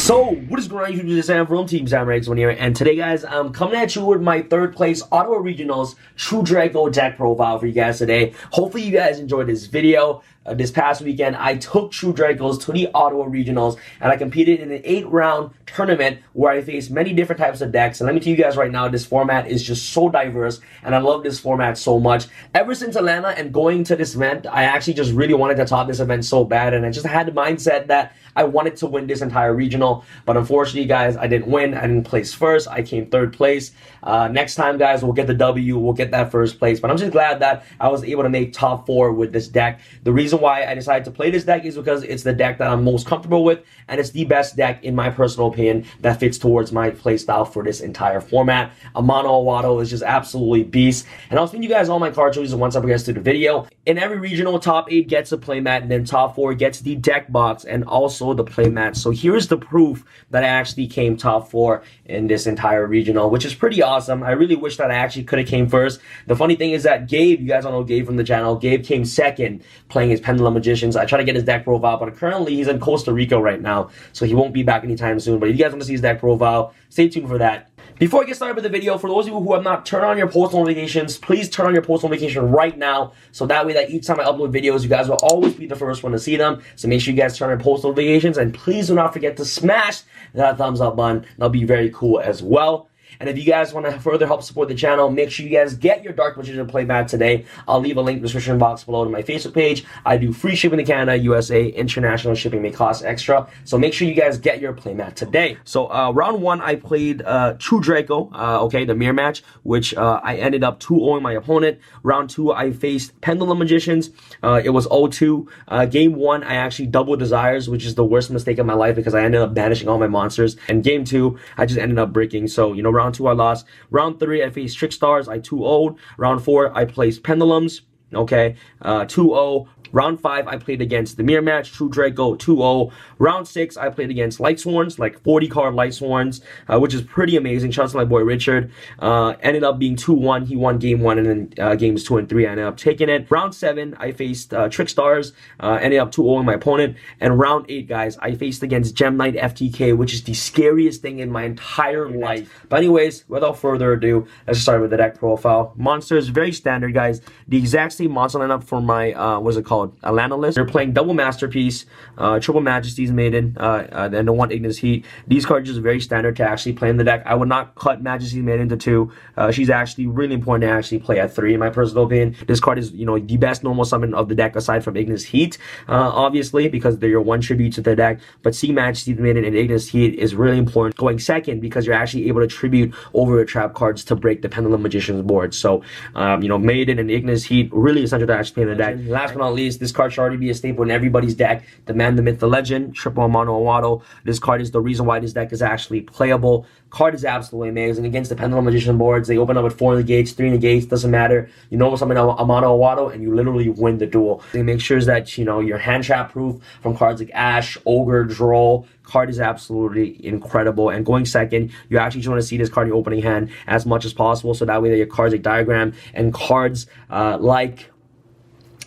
So, what is going on YouTube? This is Sam from TeamSamuraiX1 here, and today guys, I'm coming at you with my third place Ottawa Regionals True Draco deck profile for you guys today. Hopefully you guys enjoyed this video. This past weekend, I took True Dracos to the Ottawa Regionals, and I competed in an 8-round tournament where I faced many different types of decks. And let me tell you guys right now, this format is just so diverse, and I love this format so much. Ever since Atlanta and going to this event, I actually just really wanted to top this event so bad, and I just had the mindset that I wanted to win this entire regional. But unfortunately, guys, I didn't win. I didn't place first. I came third place. Next time, guys, we'll get the W. We'll get that first place. But I'm just glad that I was able to make top 4 with this deck. The reason why I decided to play this deck is because it's the deck that I'm most comfortable with, and it's the best deck, in my personal opinion, that fits towards my playstyle for this entire format. Amano Awato is just absolutely beast. And I'll spin you guys all my card choices once I progress through the video. In every regional, top 8 gets a playmat, and then top 4 gets the deck box and also the playmat. So here's the proof that I actually came top 4 in this entire regional, which is pretty awesome. I really wish that I actually could have came first. The funny thing is that Gabe, you guys all know Gabe from the channel, Gabe came second playing his Pendulum Magicians. I tried to get his deck profile, but currently he's in Costa Rica right now, so he won't be back anytime soon. But if you guys want to see his deck profile, stay tuned for that. Before I get started with the video, for those of you who have not turned on your post notifications, please turn on your post notification right now, so that way that each time I upload videos, you guys will always be the first one to see them. So make sure you guys turn on your post notifications, and please do not forget to smash that thumbs up button. That'll be very cool as well. And if you guys want to further help support the channel, make sure you guys get your Dark Magician playmat today. I'll leave a link in the description box below to my Facebook page. I do free shipping to Canada, USA. International shipping may cost extra, so make sure you guys get your playmat today. So round 1, I played True Draco, okay, the mirror match, which I ended up 2-0ing my opponent. Round 2, I faced Pendulum Magicians. It was 0-2. Game 1, I actually doubled Desires, which is the worst mistake of my life because I ended up banishing all my monsters. And Game 2, I just ended up breaking. So, you know, round 2 I lost. Round 3 I faced Trick Stars, I 2-0'd. Round 4 I placed Pendulums, okay, 2-0. Round 5 I played against the mirror match, True Draco, 2-0. Round 6 I played against Light Sworns, like 40 card Light Sworns, which is pretty amazing. Shout out to my boy Richard. Ended up being 2-1. He won game 1, and then games 2 and 3 I ended up taking it. Round 7 I faced Trick Stars, ended up 2-0ing my opponent. And round 8, guys, I faced against Gem Knight FTK, which is the scariest thing in my entire life. But anyways, without further ado, let's start with the deck profile. Monsters, very standard, guys. The exact same monster lineup for my what's it called, Atlanta list. They're playing double Masterpiece, triple Majesty's Maiden, and the 1 Ignis Heat. These cards are just very standard to actually play in the deck. I would not cut Majesty's Maiden to 2. She's actually really important to actually play at 3 in my personal opinion. This card is, you know, the best normal summon of the deck aside from Ignis Heat, obviously, because they're your 1 tribute to the deck. But seeing Majesty's Maiden and Ignis Heat is really important going second, because you're actually able to tribute over your trap cards to break the Pendulum Magician's board. So, you know, Maiden and Ignis Heat really essential to actually play in the deck. Last but not least, this card should already be a staple in everybody's deck. The Man, the Myth, the Legend, Triple Amano Awato. This card is the reason why this deck is actually playable. Card is absolutely amazing. Against the Pendulum Magician boards, they open up with 4 negates, 3 negates, doesn't matter. You know something Amano Awato, and you literally win the duel. It makes sure that, you know, you're hand trap proof from cards like Ash, Ogre, Droll. Card is absolutely incredible. And going second, you actually just want to see this card in your opening hand as much as possible, so that way that your cards like Diagram and cards like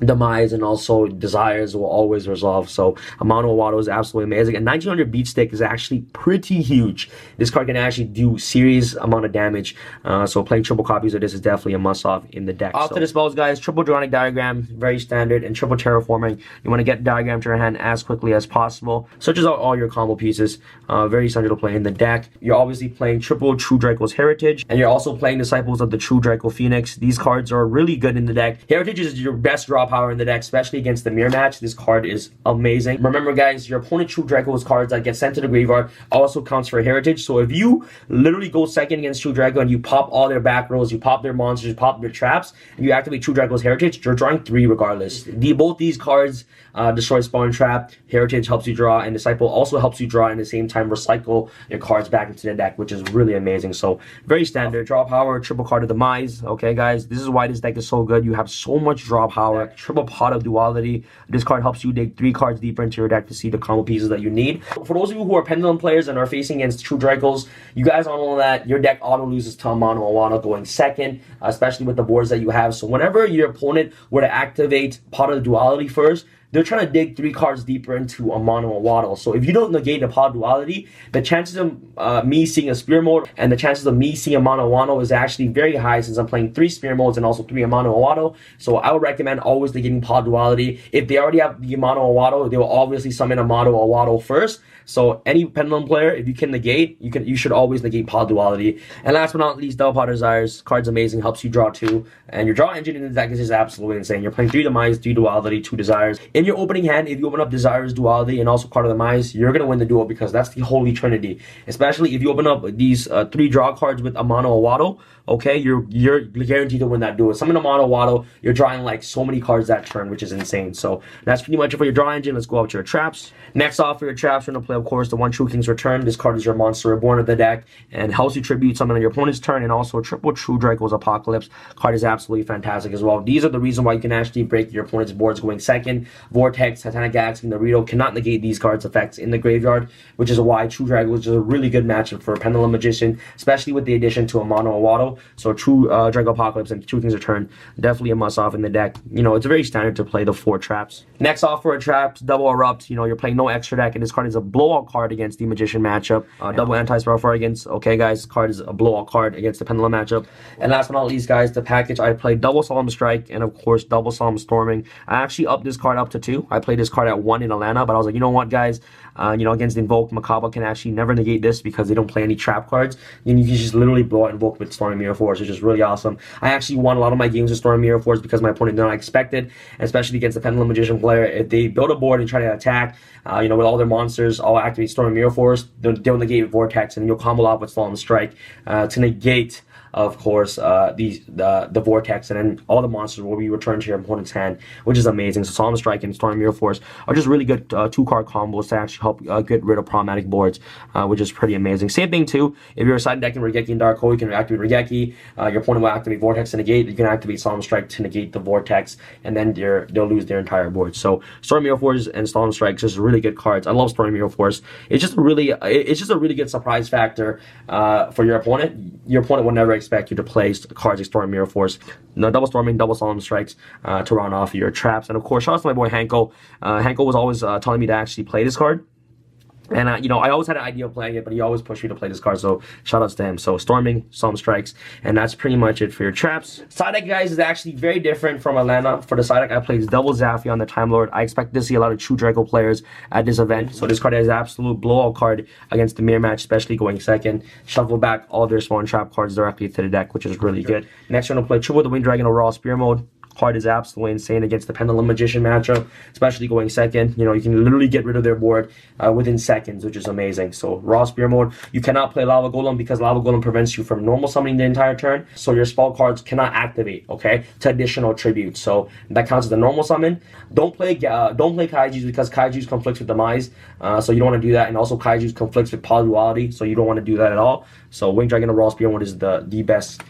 Demise and also Desires will always resolve. So Amano Awato is absolutely amazing, and 1900 beat stick is actually pretty huge. This card can actually do serious amount of damage, so playing triple copies of this is definitely a must-off in the deck. Off to the spells, guys. Triple Dronic Diagram, very standard, and triple Terraforming. You want to get Diagram to your hand as quickly as possible. Searches out all your combo pieces, very essential to play in the deck. You're obviously playing triple True Draco's Heritage, and you're also playing Disciples of the True Draco Phoenix. These cards are really good in the deck. Heritage is your best draw power in the deck, especially against the mirror match. This card is amazing. Remember, guys, your opponent True Draco's cards that get sent to the graveyard also counts for Heritage. So if you literally go second against True Draco and you pop all their back rows, you pop their monsters, you pop their traps, and you activate True Draco's Heritage, you're drawing 3 regardless. Both these cards destroy Spawn Trap. Heritage helps you draw, and Disciple also helps you draw, and at the same time recycle your cards back into the deck, which is really amazing. So very standard. Draw power, triple card of Demise. Okay, guys, this is why this deck is so good. You have so much draw power. Triple Pot of Duality. This card helps you dig 3 cards deeper into your deck to see the combo pieces that you need. For those of you who are Pendulum players and are facing against True Dracos, you guys all know that your deck auto loses to Amano Awato going second, especially with the boards that you have. So whenever your opponent were to activate Pot of Duality first, they're trying to dig 3 cards deeper into a mono or waddle. So if you don't negate the power duality, the chances of me seeing a spear mode and the chances of me seeing a mono waddle is actually very high, since I'm playing 3 spear modes and also 3 mono waddle. So I would recommend always negating power duality. If they already have the mono waddle, they will obviously summon a mono or waddle first. So any pendulum player, if you can negate, you should always negate power duality. And last but not least, double power desires. Card's amazing, helps you draw 2, and your draw engine in the deck is just absolutely insane. You're playing 3 demise, 3 duality, 2 desires. In your opening hand, if you open up desires, duality, and also card of demise, you're gonna win the duel, because that's the holy trinity. Especially if you open up these 3 draw cards with a mono or waddle, okay, you're guaranteed to win that duel. Summon a mono waddle, you're drawing like so many cards that turn, which is insane. So that's pretty much it for your draw engine. Let's go up to your traps. Next off for your traps, we're gonna play, of course, the 1 True King's Return. This card is your monster reborn of the deck and helps you tribute summon on your opponent's turn, and also triple True Draco's Apocalypse. Card is absolutely fantastic as well. These are the reason why you can actually break your opponent's boards going second. Vortex, Titanic Galaxy, and Naruto cannot negate these cards' effects in the graveyard, which is why True Draco is a really good matchup for a Pendulum Magician, especially with the addition to a mono or waddle. So True Draco Apocalypse and True King's Return, definitely a must-off in the deck. You know, it's very standard to play the 4 traps. Next off for a traps, double Erupt. You know, you're playing no extra deck, and this card is a blowout card against the Magician matchup. Double anti-spell fragrance. Okay, guys, card is a blowout card against the Pendulum matchup. And last but not least, guys, the package, I played double Solemn Strike and, of course, double Solemn Storming. I actually upped this card up to 2. I played this card at 1 in Atlanta, but I was like, you know what, guys? You know, against Invoke, Macabre can actually never negate this because they don't play any trap cards. And you can just literally blow out Invoke with Storming Mirror Force, which is really awesome. I actually won a lot of my games with Storming Mirror Force because my opponent did not expect it, especially against the Pendulum Magician player. If they build a board and try to attack, you know, with all their monsters, I'll activate Storming Mirror Force, they'll negate Vortex, and you'll combo off with Solemn Strike to negate, of course, the Vortex, and then all the monsters will be returned to your opponent's hand, which is amazing. So Solemn Strike and Storm Mirror Force are just really good 2-card combos to actually help get rid of problematic boards, which is pretty amazing. Same thing too, if you're side decking Regeki and Draco, you can activate Regeki, your opponent will activate Vortex to negate, you can activate Solemn Strike to negate the Vortex, and then they'll lose their entire board. So Storm Mirror Force and Solemn Strike just really good cards. I love Storm Mirror Force. It's just a really good surprise factor for your opponent. Your opponent will never expect you to play cards like Storm Mirror Force. No, double Storming, double Solemn Strikes to round off your traps. And of course, shout out to my boy Hanko. Hanko was always telling me to actually play this card. And, you know, I always had an idea of playing it, but he always pushed me to play this card, so shout outs to him. So, Storming, Solemn Strikes, and that's pretty much it for your traps. Side deck, guys, is actually very different from Atlanta. For the side deck, I played double Zaffion, the Time Lord. I expect to see a lot of True Draco players at this event. So, this card is an absolute blowout card against the mirror match, especially going second. Shuffle back all their spawn trap cards directly to the deck, which is really good. Next, we're going to play Triple the Winged Dragon overall Spear Mode. Card is absolutely insane against the Pendulum Magician matchup, especially going second. You know, you can literally get rid of their board within seconds, which is amazing. So, Raw Spear Mode, you cannot play Lava Golem because Lava Golem prevents you from normal summoning the entire turn. So, your spell cards cannot activate, okay, to additional tribute. So, that counts as a normal summon. Don't play Kaiju's because Kaiju's conflicts with Demise, so you don't want to do that. And also, Kaiju's conflicts with Power Duality, so you don't want to do that at all. So, Winged Dragon or Raw Spear Mode is the best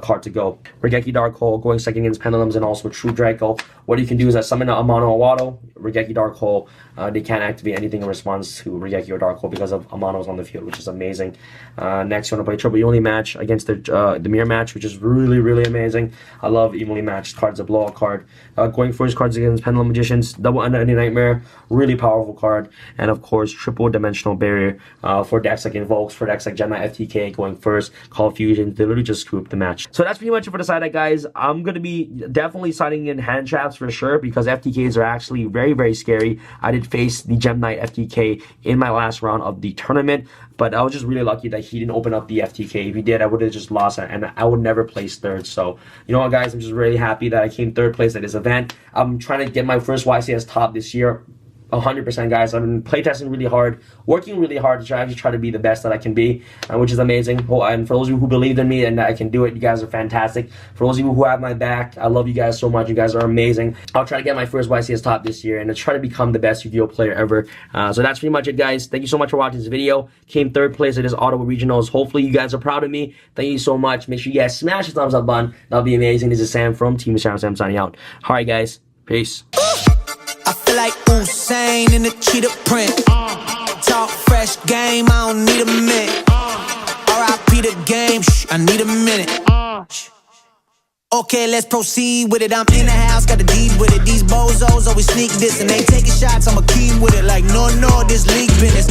card to go. Regeki Dark Hole going second against Pendulums and also True Draco. What you can do is summon a Mono Awato, Regeki Dark Hole. They can't activate anything in response to Regeki or Dark Hole because of Amanos on the field, which is amazing. Next, you want to play Triple Emily match against the mirror match, which is really, really amazing. I love Emily match. Card's a blowout card. Going first cards against Pendulum Magicians, Double Unending Nightmare, really powerful card. And of course, Triple Dimensional Barrier for decks like Invokes, for decks like Gemini FTK going first, Call Fusion. They literally just scooped the match. So that's pretty much it for the side deck, guys. I'm going to be definitely siding in hand traps for sure because FTKs are actually very, very scary. I did face the Gem Knight FTK in my last round of the tournament, but I was just really lucky that he didn't open up the FTK. If he did, I would have just lost it, and I would never place third. So, you know what, guys? I'm just really happy that I came third place at this event. I'm trying to get my first YCS top this year. 100%, guys. I've been playtesting really hard, working really hard to try to be the best that I can be, which is amazing. And for those of you who believed in me and that I can do it, you guys are fantastic. For those of you who have my back, I love you guys so much. You guys are amazing. I'll try to get my first YCS top this year and try to become the best Yu-Gi-Oh player ever. So that's pretty much it, guys. Thank you so much for watching this video. Came third place at this Ottawa Regionals. Hopefully, you guys are proud of me. Thank you so much. Make sure you guys smash the thumbs up button. That'll be amazing. This is Sam from Team Sam signing out. All right, guys. Peace. I feel like Usain in the cheetah print. Talk fresh game, I don't need a minute. R.I.P. the game, I need a minute. Okay, let's proceed with it. I'm in the house, got the deed with it. These boys bozos always sneak this and ain't taking shots. I'ma keep with it like no, this league business.